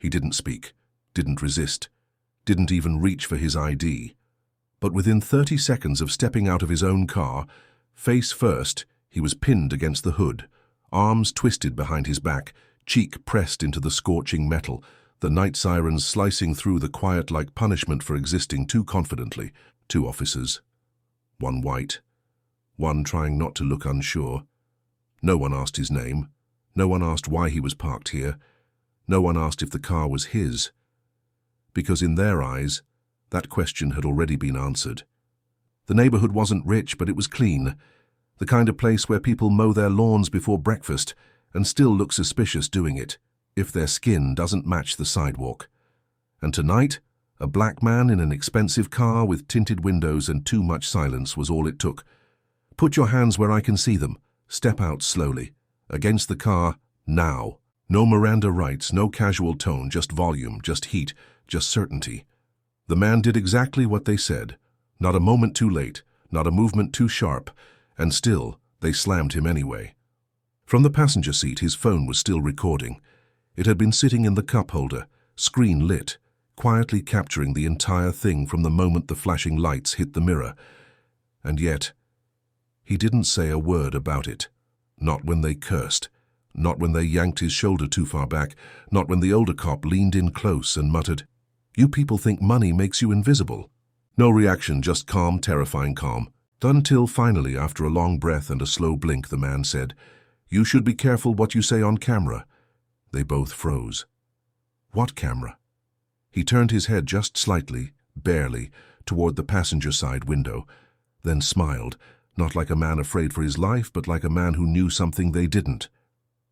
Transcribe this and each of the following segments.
He didn't speak, didn't resist, didn't even reach for his ID. But within 30 seconds of stepping out of his own car, face first, he was pinned against the hood, arms twisted behind his back, cheek pressed into the scorching metal, the night sirens slicing through the quiet like punishment for existing too confidently. 2 officers, one white, one trying not to look unsure. No one asked his name. No one asked why he was parked here. No one asked if the car was his. Because in their eyes, that question had already been answered. The neighborhood wasn't rich, but it was clean. The kind of place where people mow their lawns before breakfast and still look suspicious doing it, if their skin doesn't match the sidewalk. And tonight, a black man in an expensive car with tinted windows and too much silence was all it took. Put your hands where I can see them. Step out slowly. Against the car, now. No Miranda rights, no casual tone, just volume, just heat, just certainty. The man did exactly what they said. Not a moment too late, not a movement too sharp, and still, they slammed him anyway. From the passenger seat, his phone was still recording. It had been sitting in the cup holder, screen lit, quietly capturing the entire thing from the moment the flashing lights hit the mirror. And yet, he didn't say a word about it. Not when they cursed. Not when they yanked his shoulder too far back. Not when the older cop leaned in close and muttered, "You people think money makes you invisible." No reaction, just calm, terrifying calm. Until finally, after a long breath and a slow blink, the man said, "You should be careful what you say on camera." They both froze. What camera? He turned his head just slightly, barely, toward the passenger side window, then smiled, not like a man afraid for his life, but like a man who knew something they didn't.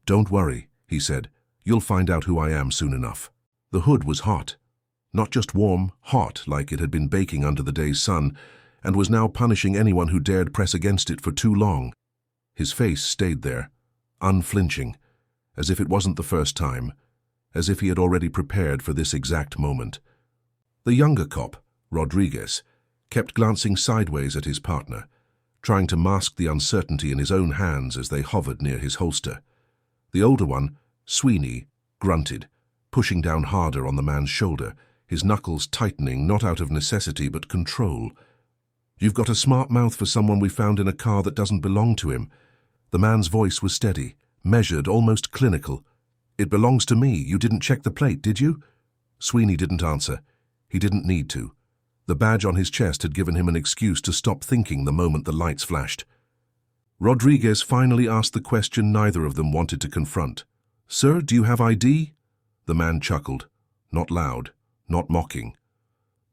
"Don't worry," he said. "You'll find out who I am soon enough." The hood was hot. Not just warm, hot, like it had been baking under the day's sun, and was now punishing anyone who dared press against it for too long. His face stayed there, unflinching, as if it wasn't the first time, as if he had already prepared for this exact moment. The younger cop, Rodriguez, kept glancing sideways at his partner, trying to mask the uncertainty in his own hands as they hovered near his holster. The older one, Sweeney, grunted, pushing down harder on the man's shoulder, his knuckles tightening not out of necessity but control. "You've got a smart mouth for someone we found in a car that doesn't belong to him." The man's voice was steady, measured, almost clinical. "It belongs to me. You didn't check the plate, did you?" Sweeney didn't answer. He didn't need to. The badge on his chest had given him an excuse to stop thinking the moment the lights flashed. Rodriguez finally asked the question neither of them wanted to confront. "Sir, do you have ID?" The man chuckled. Not loud, not mocking,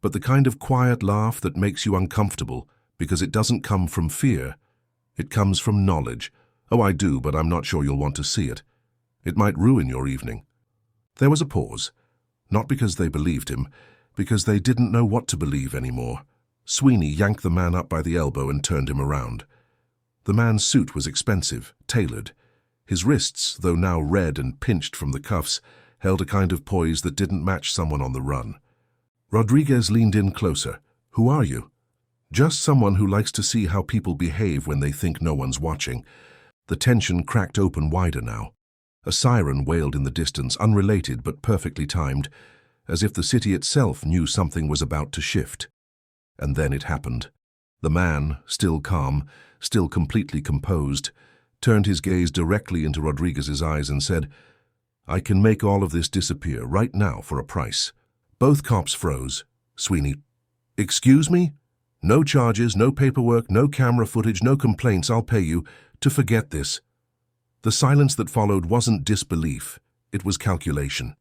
but the kind of quiet laugh that makes you uncomfortable because it doesn't come from fear. It comes from knowledge. "Oh, I do, but I'm not sure you'll want to see it. It might ruin your evening." There was a pause. Not because they believed him, because they didn't know what to believe anymore. Sweeney yanked the man up by the elbow and turned him around. The man's suit was expensive, tailored. His wrists, though now red and pinched from the cuffs, held a kind of poise that didn't match someone on the run. Rodriguez leaned in closer. "Who are you?" "Just someone who likes to see how people behave when they think no one's watching." The tension cracked open wider now. A siren wailed in the distance, unrelated but perfectly timed, as if the city itself knew something was about to shift. And then it happened. The man, still calm, still completely composed, turned his gaze directly into Rodriguez's eyes and said, "I can make all of this disappear right now for a price." Both cops froze. Sweeney, "Excuse me? No charges, no paperwork, no camera footage, no complaints. I'll pay you to forget this." The silence that followed wasn't disbelief. It was calculation.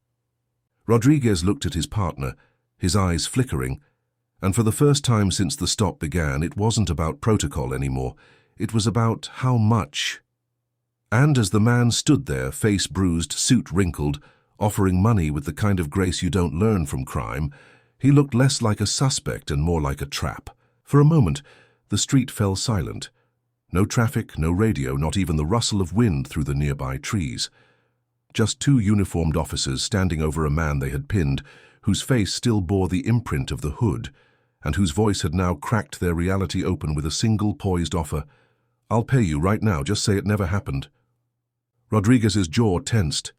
Rodriguez looked at his partner, his eyes flickering, and for the first time since the stop began, it wasn't about protocol anymore. It was about how much. And as the man stood there, face bruised, suit wrinkled, offering money with the kind of grace you don't learn from crime, he looked less like a suspect and more like a trap. For a moment, the street fell silent. No traffic, no radio, not even the rustle of wind through the nearby trees. Just 2 uniformed officers standing over a man they had pinned, whose face still bore the imprint of the hood, and whose voice had now cracked their reality open with a single poised offer. "I'll pay you right now, just say it never happened." Rodriguez's jaw tensed.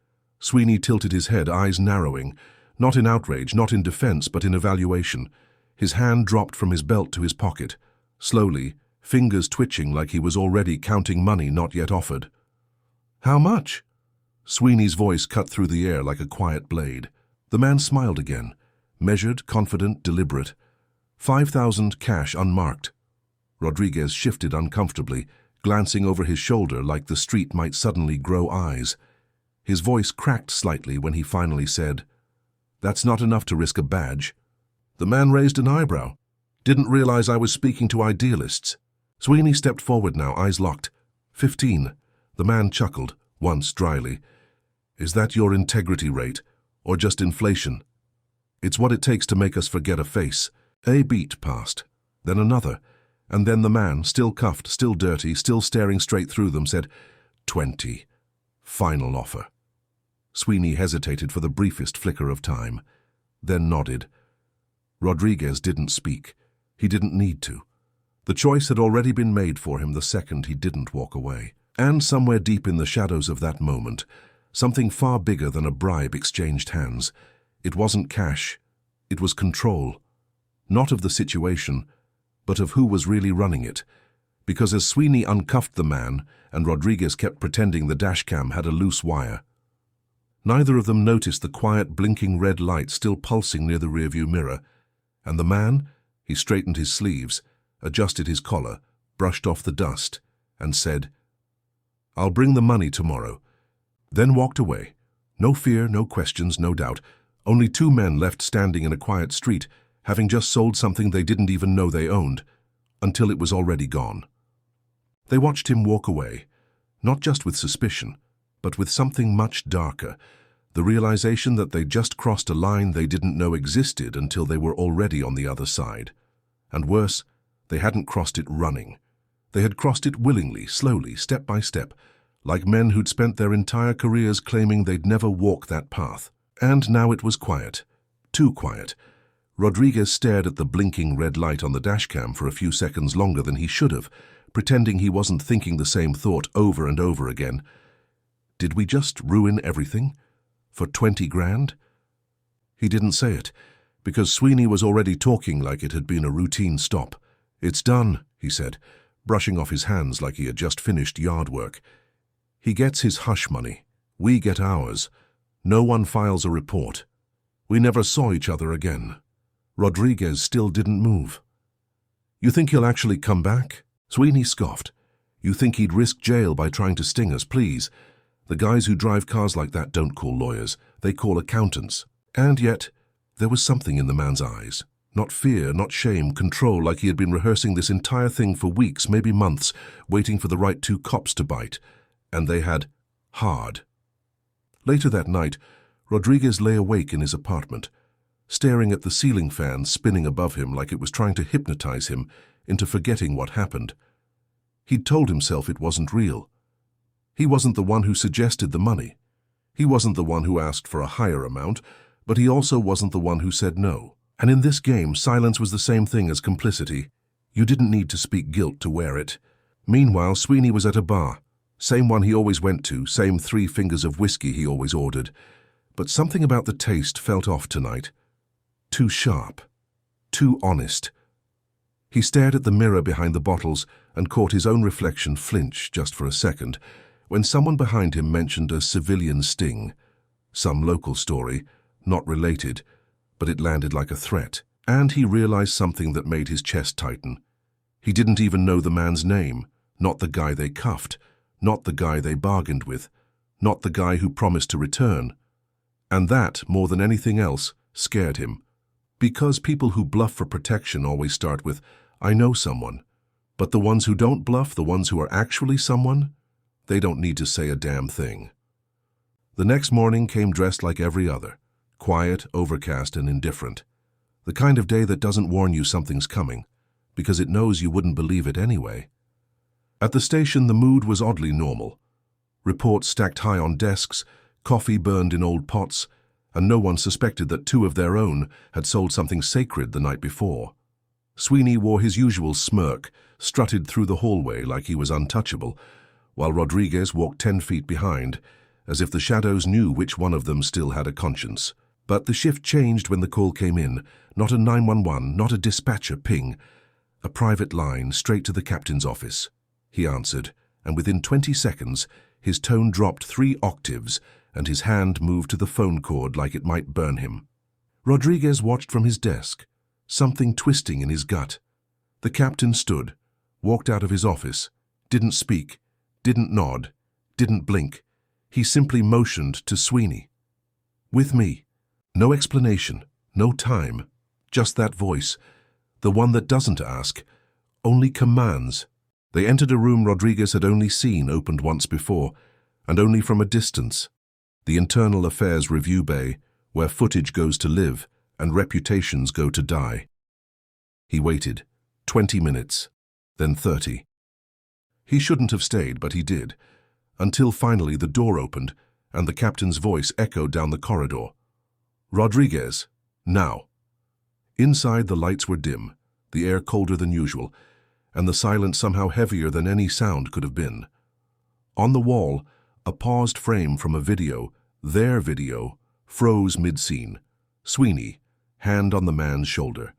Sweeney tilted his head, eyes narrowing, not in outrage, not in defense, but in evaluation. His hand dropped from his belt to his pocket, slowly, fingers twitching like he was already counting money not yet offered. "How much?" Sweeney's voice cut through the air like a quiet blade. The man smiled again, measured, confident, deliberate. 5,000 cash unmarked. Rodriguez shifted uncomfortably, glancing over his shoulder like the street might suddenly grow eyes. His voice cracked slightly when he finally said, "That's not enough to risk a badge." The man raised an eyebrow. "Didn't realize I was speaking to idealists." Sweeney stepped forward now, eyes locked. 15. The man chuckled, once dryly. "Is that your integrity rate, or just inflation?" "It's what it takes to make us forget a face." A beat passed, then another, and then the man, still cuffed, still dirty, still staring straight through them, said, 20. Final offer. Sweeney hesitated for the briefest flicker of time, then nodded. Rodriguez didn't speak. He didn't need to. The choice had already been made for him the second he didn't walk away. And somewhere deep in the shadows of that moment, something far bigger than a bribe exchanged hands. It wasn't cash. It was control. Not of the situation, but of who was really running it. Because as Sweeney uncuffed the man, and Rodriguez kept pretending the dashcam had a loose wire, neither of them noticed the quiet, blinking red light still pulsing near the rearview mirror. And the man, he straightened his sleeves, adjusted his collar, brushed off the dust, and said, "I'll bring the money tomorrow." Then walked away. No fear, no questions, no doubt. Only two men left standing in a quiet street, having just sold something they didn't even know they owned, until it was already gone. They watched him walk away, not just with suspicion, but with something much darker, the realization that they just crossed a line they didn't know existed until they were already on the other side. And worse, they hadn't crossed it running. They had crossed it willingly, slowly, step by step, like men who'd spent their entire careers claiming they'd never walk that path. And now it was quiet. Too quiet. Rodriguez stared at the blinking red light on the dashcam for a few seconds longer than he should have, pretending he wasn't thinking the same thought over and over again. Did we just ruin everything? For 20 grand? He didn't say it, because Sweeney was already talking like it had been a routine stop. "It's done," he said, brushing off his hands like he had just finished yard work. "He gets his hush money. We get ours. No one files a report. We never saw each other again." Rodriguez still didn't move. "You think he'll actually come back?" Sweeney scoffed. "You think he'd risk jail by trying to sting us, please? The guys who drive cars like that don't call lawyers. They call accountants." And yet, there was something in the man's eyes. Not fear, not shame, control, like he had been rehearsing this entire thing for weeks, maybe months, waiting for the right two cops to bite. And they had hard. Later that night, Rodriguez lay awake in his apartment, staring at the ceiling fan spinning above him like it was trying to hypnotize him into forgetting what happened. He'd told himself it wasn't real. He wasn't the one who suggested the money. He wasn't the one who asked for a higher amount, but he also wasn't the one who said no. And in this game, silence was the same thing as complicity. You didn't need to speak guilt to wear it. Meanwhile, Sweeney was at a bar. Same one he always went to, same 3 fingers of whiskey he always ordered. But something about the taste felt off tonight. Too sharp. Too honest. He stared at the mirror behind the bottles and caught his own reflection flinch just for a second, when someone behind him mentioned a civilian sting. Some local story, not related, but it landed like a threat. And he realized something that made his chest tighten. He didn't even know the man's name, not the guy they cuffed, not the guy they bargained with, not the guy who promised to return. And that, more than anything else, scared him. Because people who bluff for protection always start with, "I know someone." But the ones who don't bluff, the ones who are actually someone, they don't need to say a damn thing. The next morning came dressed like every other, quiet, overcast, and indifferent. The kind of day that doesn't warn you something's coming, because it knows you wouldn't believe it anyway. At the station, the mood was oddly normal. Reports stacked high on desks, coffee burned in old pots, and no one suspected that 2 of their own had sold something sacred the night before. Sweeney wore his usual smirk, strutted through the hallway like he was untouchable, while Rodriguez walked 10 feet behind, as if the shadows knew which one of them still had a conscience. But the shift changed when the call came in. Not a 911, not a dispatcher ping. A private line straight to the captain's office. He answered, and within 20 seconds, his tone dropped 3 octaves and his hand moved to the phone cord like it might burn him. Rodriguez watched from his desk, something twisting in his gut. The captain stood, walked out of his office, didn't speak, didn't nod, didn't blink. He simply motioned to Sweeney. "With me." No explanation, no time, just that voice, the one that doesn't ask, only commands. They entered a room Rodriguez had only seen opened once before, and only from a distance. The Internal Affairs Review Bay, where footage goes to live and reputations go to die. He waited, 20 minutes, then 30. He shouldn't have stayed, but he did, until finally the door opened and the captain's voice echoed down the corridor. "Rodriguez, now." Inside the lights were dim, the air colder than usual, and the silence somehow heavier than any sound could have been. On the wall, a paused frame from a video, their video, froze mid-scene. Sweeney, hand on the man's shoulder.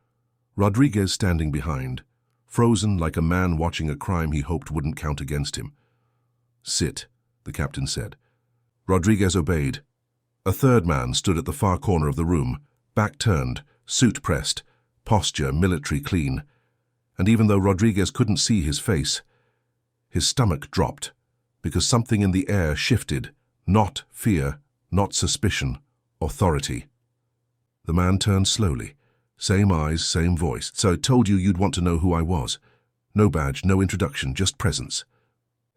Rodriguez standing behind, frozen like a man watching a crime he hoped wouldn't count against him. "Sit," the captain said. Rodriguez obeyed. A third man stood at the far corner of the room, back turned, suit pressed, posture military clean. And even though Rodriguez couldn't see his face, his stomach dropped, because something in the air shifted, not fear, not suspicion, authority. The man turned slowly. Same eyes, same voice. "So I told you you'd want to know who I was. No badge, no introduction, just presence."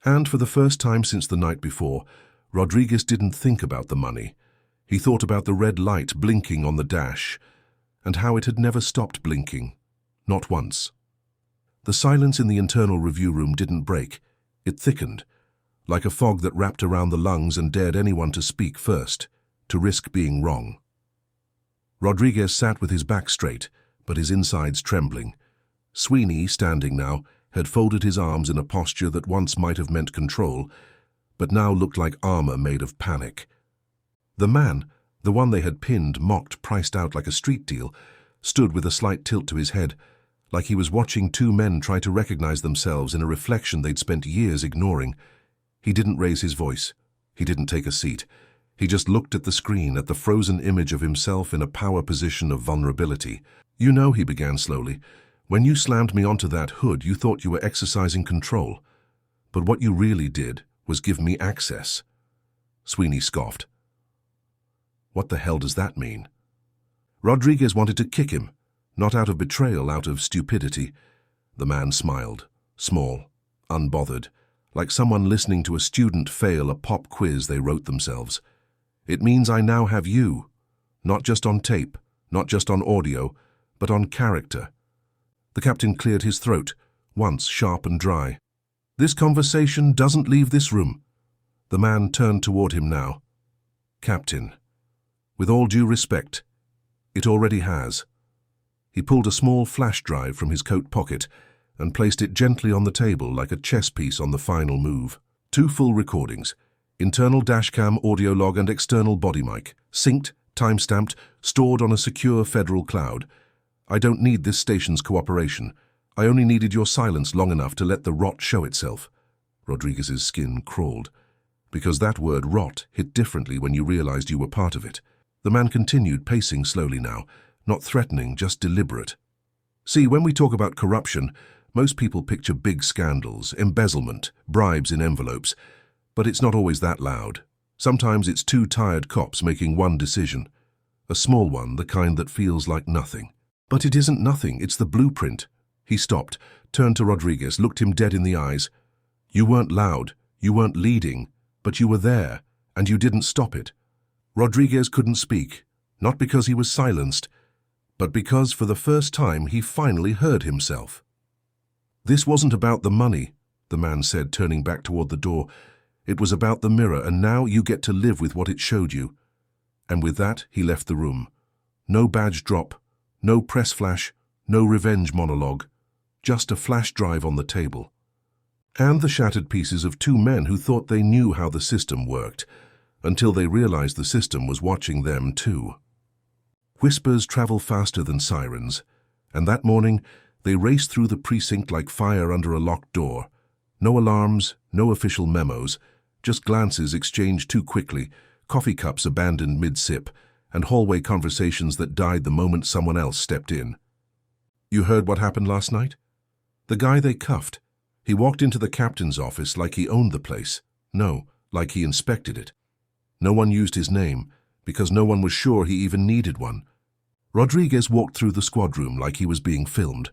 And for the first time since the night before, Rodriguez didn't think about the money. He thought about the red light blinking on the dash, and how it had never stopped blinking. Not once. The silence in the internal review room didn't break. It thickened, like a fog that wrapped around the lungs and dared anyone to speak first, to risk being wrong. Rodriguez sat with his back straight, but his insides trembling. Sweeney, standing now, had folded his arms in a posture that once might have meant control, but now looked like armor made of panic. The man, the one they had pinned, mocked, priced out like a street deal, stood with a slight tilt to his head, like he was watching 2 men try to recognize themselves in a reflection they'd spent years ignoring. He didn't raise his voice. He didn't take a seat. He just looked at the screen, at the frozen image of himself in a power position of vulnerability. "You know," he began slowly, "when you slammed me onto that hood, you thought you were exercising control. But what you really did was give me access." Sweeney scoffed. "What the hell does that mean?" Rodriguez wanted to kick him, not out of betrayal, out of stupidity. The man smiled, small, unbothered, like someone listening to a student fail a pop quiz they wrote themselves. "It means I now have you, not just on tape, not just on audio, but on character." The captain cleared his throat, once sharp and dry. "This conversation doesn't leave this room." The man turned toward him now. "Captain, with all due respect, it already has." He pulled a small flash drive from his coat pocket and placed it gently on the table like a chess piece on the final move. 2 full recordings, internal dashcam audio log and external body mic, synced, time-stamped, stored on a secure federal cloud. "I don't need this station's cooperation. I only needed your silence long enough to let the rot show itself." Rodriguez's skin crawled, because that word rot hit differently when you realized you were part of it. The man continued, pacing slowly now, not threatening, just deliberate. "See, when we talk about corruption, most people picture big scandals, embezzlement, bribes in envelopes, but it's not always that loud. Sometimes it's 2 tired cops making one decision, a small one, the kind that feels like nothing. But it isn't nothing, it's the blueprint." He stopped, turned to Rodriguez, looked him dead in the eyes. "You weren't loud, you weren't leading, but you were there, and you didn't stop it." Rodriguez couldn't speak, not because he was silenced, but because for the first time he finally heard himself. "This wasn't about the money," the man said, turning back toward the door. "It was about the mirror, and now you get to live with what it showed you." And with that, he left the room. No badge drop, no press flash, no revenge monologue, just a flash drive on the table. And the shattered pieces of 2 men who thought they knew how the system worked. until they realized the system was watching them too. Whispers travel faster than sirens, and that morning they raced through the precinct like fire under a locked door. No alarms, no official memos, just glances exchanged too quickly, coffee cups abandoned mid-sip, and hallway conversations that died the moment someone else stepped in. You heard what happened last night? The guy they cuffed. He walked into the captain's office like he owned the place. No, like he inspected it. No one used his name, because no one was sure he even needed one. Rodriguez walked through the squad room like he was being filmed.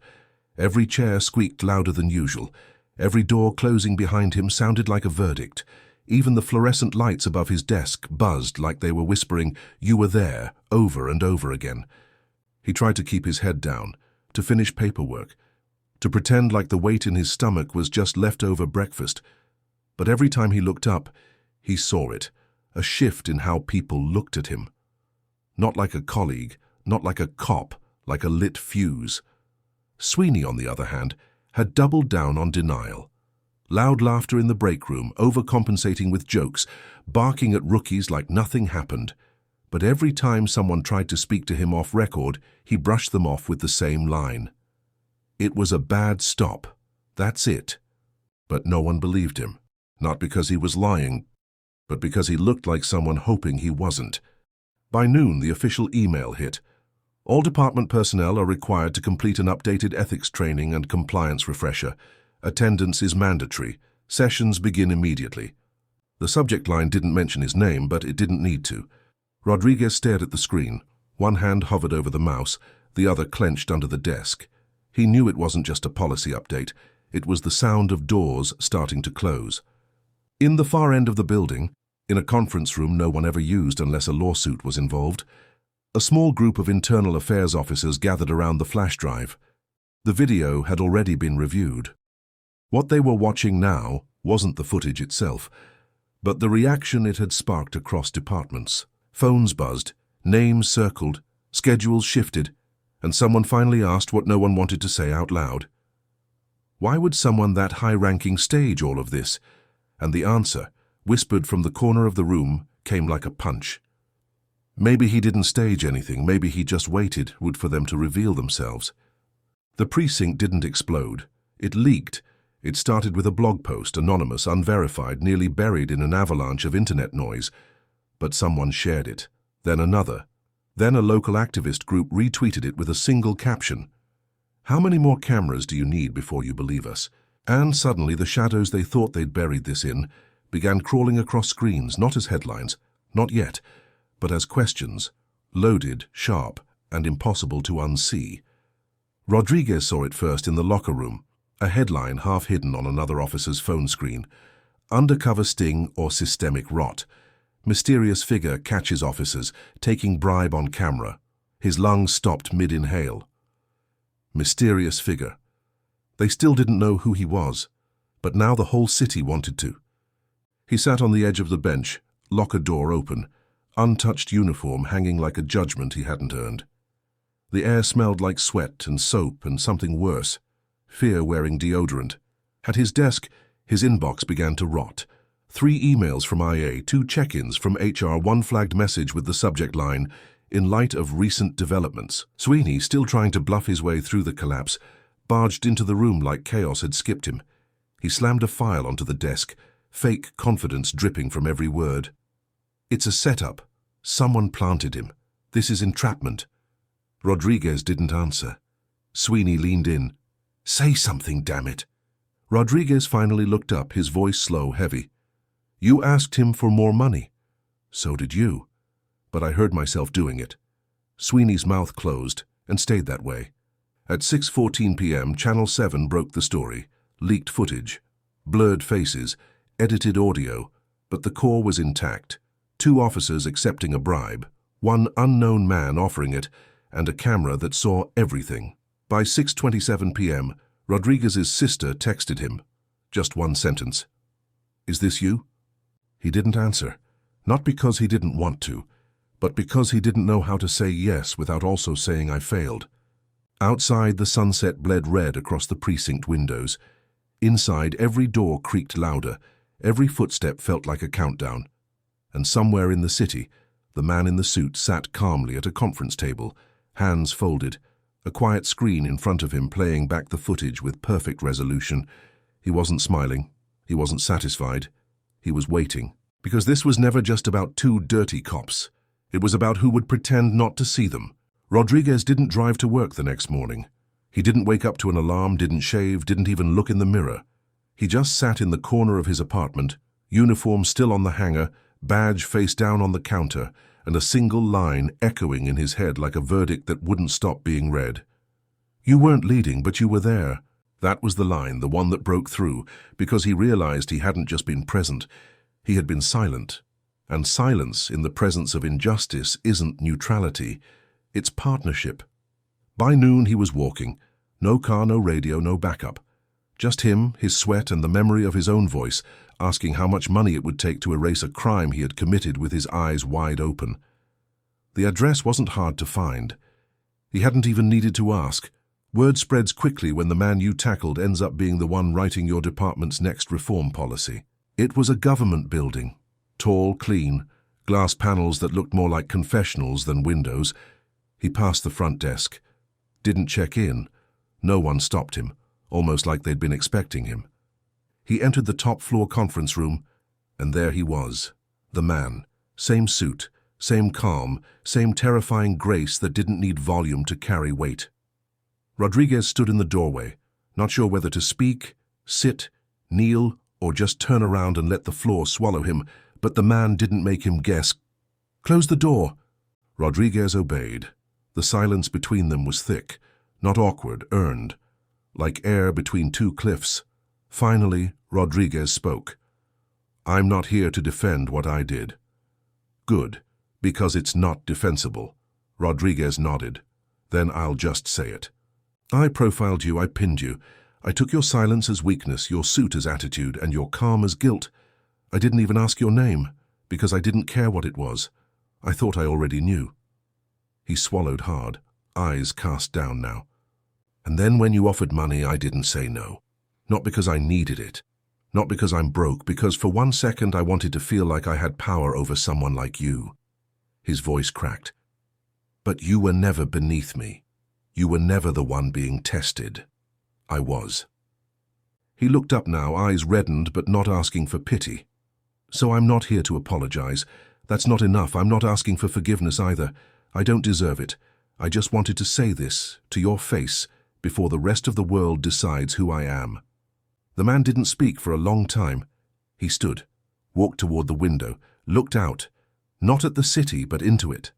Every chair squeaked louder than usual. Every door closing behind him sounded like a verdict. Even the fluorescent lights above his desk buzzed like they were whispering, "You were there," over and over again. He tried to keep his head down, to finish paperwork, to pretend like the weight in his stomach was just leftover breakfast. But every time he looked up, he saw it, a shift in how people looked at him. Not like a colleague, not like a cop, like a lit fuse. Sweeney, on the other hand, had doubled down on denial. Loud laughter in the break room, overcompensating with jokes, barking at rookies like nothing happened. But every time someone tried to speak to him off record, he brushed them off with the same line. It was a bad stop. That's it. But no one believed him. Not because he was lying, but because he looked like someone hoping he wasn't. By noon, the official email hit. All department personnel are required to complete an updated ethics training and compliance refresher. Attendance is mandatory. Sessions begin immediately. The subject line didn't mention his name, but it didn't need to. Rodriguez stared at the screen. One hand hovered over the mouse, the other clenched under the desk. He knew it wasn't just a policy update. It was the sound of doors starting to close. In the far end of the building, in a conference room no one ever used unless a lawsuit was involved, a small group of internal affairs officers gathered around the flash drive. The video had already been reviewed. What they were watching now wasn't the footage itself, but the reaction it had sparked across departments. Phones buzzed, names circled, schedules shifted, and someone finally asked what no one wanted to say out loud. Why would someone that high-ranking stage all of this? And the answer, whispered from the corner of the room, came like a punch. Maybe he didn't stage anything, maybe he just waited for them to reveal themselves. The precinct didn't explode. It leaked. It started with a blog post, anonymous, unverified, nearly buried in an avalanche of internet noise. But someone shared it. Then another. Then a local activist group retweeted it with a single caption. "How many more cameras do you need before you believe us?" And suddenly the shadows they thought they'd buried this in began crawling across screens, not as headlines, not yet, but as questions, loaded, sharp, and impossible to unsee. Rodriguez saw it first in the locker room, a headline half hidden on another officer's phone screen. Undercover sting or systemic rot. Mysterious figure catches officers, taking bribe on camera. His lungs stopped mid-inhale. Mysterious figure. They still didn't know who he was, but now the whole city wanted to. He sat on the edge of the bench, locker door open, untouched uniform hanging like a judgment he hadn't earned. The air smelled like sweat and soap and something worse, fear-wearing deodorant. At his desk, his inbox began to rot. 3 emails from IA, 2 check-ins from HR, 1 flagged message with the subject line, "In light of recent developments." Sweeney, still trying to bluff his way through the collapse, barged into the room like chaos had skipped him. He slammed a file onto the desk, fake confidence dripping from every word. "It's a setup. Someone planted him. This is entrapment." Rodriguez didn't answer. Sweeney leaned in. "Say something, damn it." Rodriguez finally looked up, his voice slow, heavy. "You asked him for more money." "So did you. But I heard myself doing it." Sweeney's mouth closed and stayed that way. At 6:14 p.m., Channel 7 broke the story. Leaked footage, blurred faces, edited audio, but the core was intact. 2 officers accepting a bribe, 1 unknown man offering it, and a camera that saw everything. By 6:27 p.m., Rodriguez's sister texted him. Just 1 sentence. "Is this you?" He didn't answer, not because he didn't want to, but because he didn't know how to say yes without also saying "I failed." Outside, the sunset bled red across the precinct windows. Inside, every door creaked louder. Every footstep felt like a countdown. And somewhere in the city, the man in the suit sat calmly at a conference table, hands folded, a quiet screen in front of him playing back the footage with perfect resolution. He wasn't smiling. He wasn't satisfied. He was waiting. Because this was never just about two dirty cops. It was about who would pretend not to see them. Rodriguez didn't drive to work the next morning. He didn't wake up to an alarm, didn't shave, didn't even look in the mirror. He just sat in the corner of his apartment, uniform still on the hanger, badge face down on the counter, and a single line echoing in his head like a verdict that wouldn't stop being read. "You weren't leading, but you were there." That was the line, the one that broke through, because he realized he hadn't just been present, he had been silent. And silence in the presence of injustice isn't neutrality, it's partnership. By noon he was walking. No car, no radio, no backup. Just him, his sweat, and the memory of his own voice, asking how much money it would take to erase a crime he had committed with his eyes wide open. The address wasn't hard to find. He hadn't even needed to ask. Word spreads quickly when the man you tackled ends up being the one writing your department's next reform policy. It was a government building. Tall, clean, glass panels that looked more like confessionals than windows. He passed the front desk. Didn't check in. No one stopped him, almost like they'd been expecting him. He entered the top-floor conference room, and there he was, the man. Same suit, same calm, same terrifying grace that didn't need volume to carry weight. Rodriguez stood in the doorway, not sure whether to speak, sit, kneel, or just turn around and let the floor swallow him, but the man didn't make him guess. "Close the door." Rodriguez obeyed. The silence between them was thick, not awkward, earned, like air between two cliffs. Finally, Rodriguez spoke. "I'm not here to defend what I did." "Good, because it's not defensible." Rodriguez nodded. "Then I'll just say it. I profiled you, I pinned you. I took your silence as weakness, your suit as attitude, and your calm as guilt. I didn't even ask your name, because I didn't care what it was. I thought I already knew." He swallowed hard, eyes cast down now. "And then when you offered money, I didn't say no. Not because I needed it. Not because I'm broke, because for 1 second I wanted to feel like I had power over someone like you." His voice cracked. "But you were never beneath me. You were never the one being tested. I was." He looked up now, eyes reddened but not asking for pity. "So I'm not here to apologize. That's not enough. I'm not asking for forgiveness either. I don't deserve it. I just wanted to say this, to your face, before the rest of the world decides who I am." The man didn't speak for a long time. He stood, walked toward the window, looked out, not at the city but into it.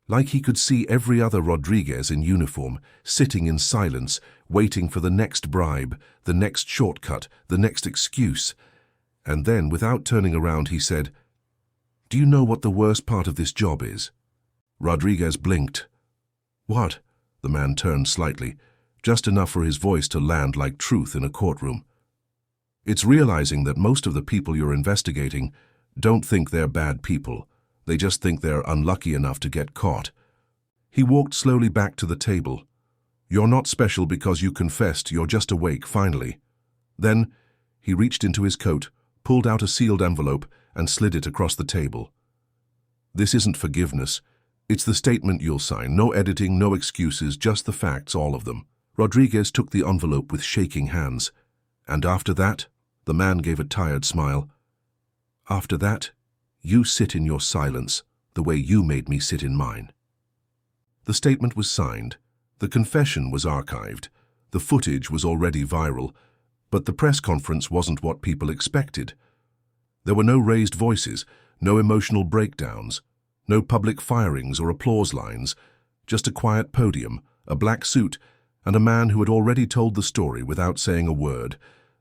Like he could see every other Rodriguez in uniform, sitting in silence, waiting for the next bribe, the next shortcut, the next excuse. And then, without turning around, he said, "Do you know what the worst part of this job is?" Rodriguez blinked. "What?" The man turned slightly, just enough for his voice to land like truth in a courtroom. "It's realizing that most of the people you're investigating don't think they're bad people. They just think they're unlucky enough to get caught." He walked slowly back to the table. "You're not special because you confessed, you're just awake, finally." Then he reached into his coat, pulled out a sealed envelope, and slid it across the table. "This isn't forgiveness. It's the statement you'll sign. No editing, no excuses, just the facts, all of them." Rodriguez took the envelope with shaking hands. "And after that?" The man gave a tired smile. "After that, you sit in your silence, the way you made me sit in mine." The statement was signed. The confession was archived. The footage was already viral. But the press conference wasn't what people expected. There were no raised voices, no emotional breakdowns, no public firings or applause lines, just a quiet podium, a black suit, and a man who had already told the story without saying a word,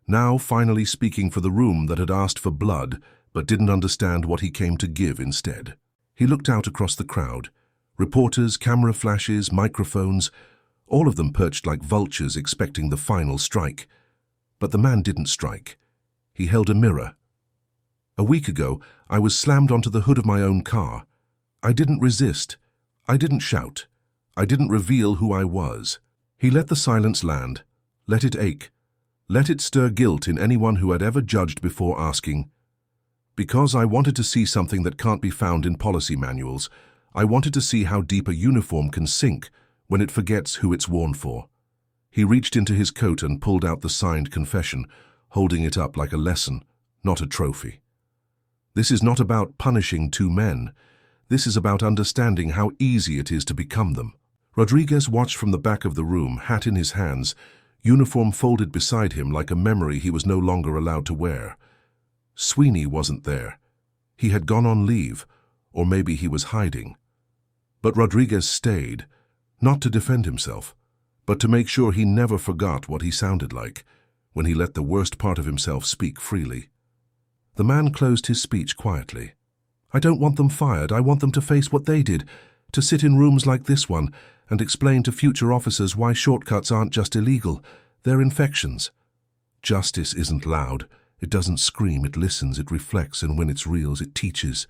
now finally speaking for the room that had asked for blood but didn't understand what he came to give instead. He looked out across the crowd. Reporters, camera flashes, microphones, all of them perched like vultures expecting the final strike. But the man didn't strike. He held a mirror. "A week ago, I was slammed onto the hood of my own car. I didn't resist. I didn't shout. I didn't reveal who I was." He let the silence land, let it ache, let it stir guilt in anyone who had ever judged before asking, Because I wanted to see something that can't be found in policy manuals. I wanted to see how deep a uniform can sink when it forgets who it's worn for. He reached into his coat and pulled out the signed confession, holding it up like a lesson, not a trophy. This is not about punishing two men. This is about understanding how easy it is to become them. Rodriguez watched from the back of the room, hat in his hands, uniform folded beside him like a memory he was no longer allowed to wear. Sweeney wasn't there. He had gone on leave, or maybe he was hiding. But Rodriguez stayed, not to defend himself, but to make sure he never forgot what he sounded like when he let the worst part of himself speak freely. The man closed his speech quietly. I don't want them fired. I want them to face what they did, to sit in rooms like this one and explain to future officers why shortcuts aren't just illegal, they're infections. Justice isn't loud. It doesn't scream, it listens, it reflects, and when it's real, it teaches.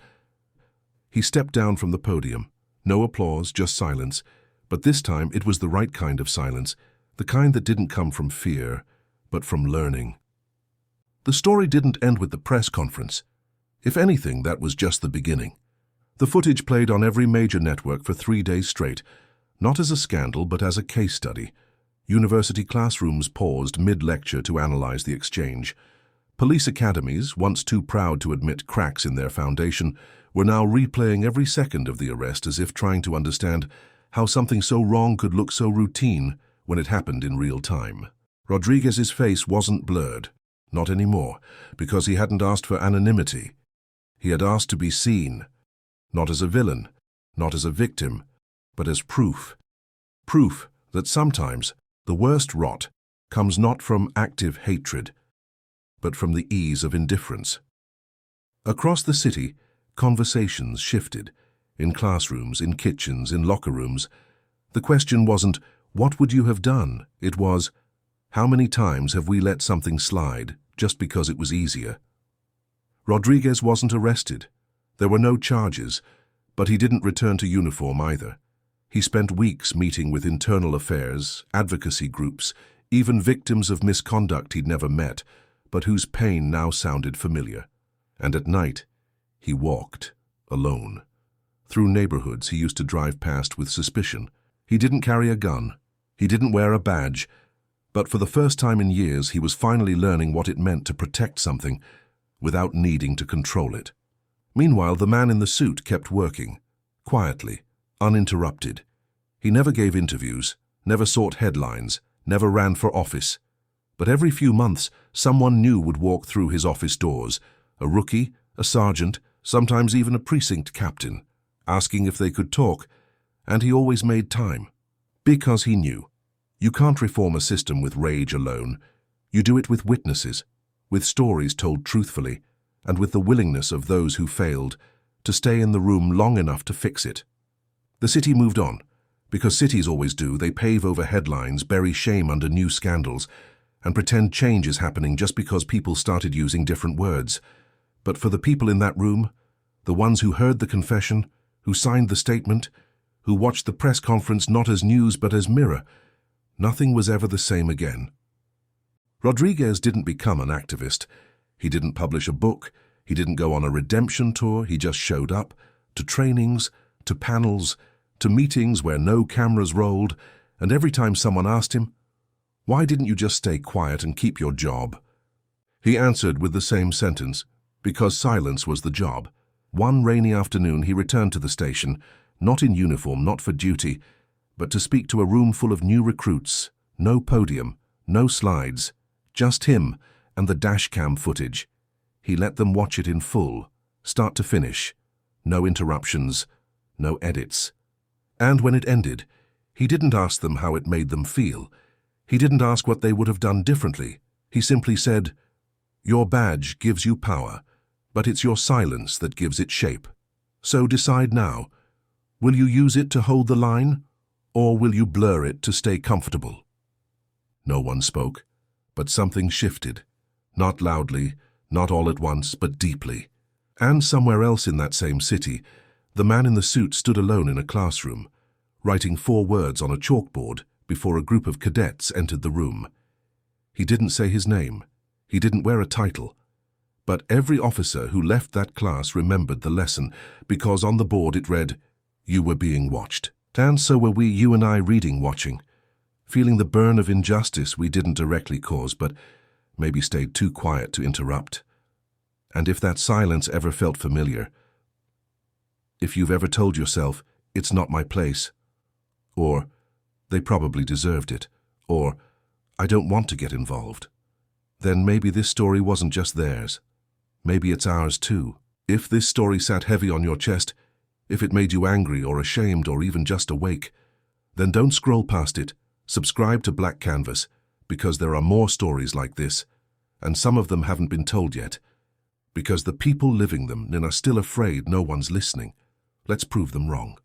He stepped down from the podium. No applause, just silence. But this time it was the right kind of silence, the kind that didn't come from fear, but from learning. The story didn't end with the press conference. If anything, that was just the beginning. The footage played on every major network for 3 days straight, not as a scandal but as a case study. University classrooms paused mid-lecture to analyze the exchange. Police academies, once too proud to admit cracks in their foundation, were now replaying every second of the arrest as if trying to understand how something so wrong could look so routine when it happened in real time. Rodriguez's face wasn't blurred, not anymore, because he hadn't asked for anonymity. He had asked to be seen, not as a villain, not as a victim, but as proof. Proof that sometimes the worst rot comes not from active hatred, but from the ease of indifference. Across the city, conversations shifted. In classrooms, in kitchens, in locker rooms. The question wasn't, what would you have done? It was, how many times have we let something slide just because it was easier? Rodriguez wasn't arrested. There were no charges, but he didn't return to uniform either. He spent weeks meeting with internal affairs, advocacy groups, even victims of misconduct he'd never met, but whose pain now sounded familiar. And at night, he walked, alone. Through neighborhoods he used to drive past with suspicion. He didn't carry a gun. He didn't wear a badge. But for the first time in years, he was finally learning what it meant to protect something without needing to control it. Meanwhile, the man in the suit kept working, quietly, uninterrupted. He never gave interviews, never sought headlines, never ran for office. But every few months, someone new would walk through his office doors, a rookie, a sergeant, sometimes even a precinct captain, asking if they could talk, and he always made time. Because he knew. You can't reform a system with rage alone. You do it with witnesses, with stories told truthfully, and with the willingness of those who failed to stay in the room long enough to fix it. The city moved on. Because cities always do, they pave over headlines, bury shame under new scandals, and pretend change is happening just because people started using different words. But for the people in that room, the ones who heard the confession, who signed the statement, who watched the press conference not as news but as mirror, nothing was ever the same again. Rodriguez didn't become an activist. He didn't publish a book. He didn't go on a redemption tour. He just showed up, to trainings, to panels, to meetings where no cameras rolled, and every time someone asked him, "Why didn't you just stay quiet and keep your job?" he answered with the same sentence, because silence was the job. One rainy afternoon he returned to the station, not in uniform, not for duty, but to speak to a room full of new recruits. No podium, no slides, just him and the dashcam footage. He let them watch it in full, start to finish. No interruptions, no edits. And when it ended, he didn't ask them how it made them feel. He didn't ask what they would have done differently. He simply said, "Your badge gives you power, but it's your silence that gives it shape. So decide now. Will you use it to hold the line, or will you blur it to stay comfortable?" No one spoke, but something shifted. Not loudly, not all at once, but deeply. And somewhere else in that same city, the man in the suit stood alone in a classroom, writing 4 words on a chalkboard before a group of cadets entered the room. He didn't say his name. He didn't wear a title. But every officer who left that class remembered the lesson, because on the board it read, "You were being watched." And so were we, you and I, reading, watching, feeling the burn of injustice we didn't directly cause, but maybe stayed too quiet to interrupt. And if that silence ever felt familiar, if you've ever told yourself, "It's not my place," or "They probably deserved it," or "I don't want to get involved," then maybe this story wasn't just theirs. Maybe it's ours too. If this story sat heavy on your chest, if it made you angry or ashamed or even just awake, then don't scroll past it. Subscribe to Black Canvas, because there are more stories like this, and some of them haven't been told yet, because the people living them are still afraid no one's listening. Let's prove them wrong.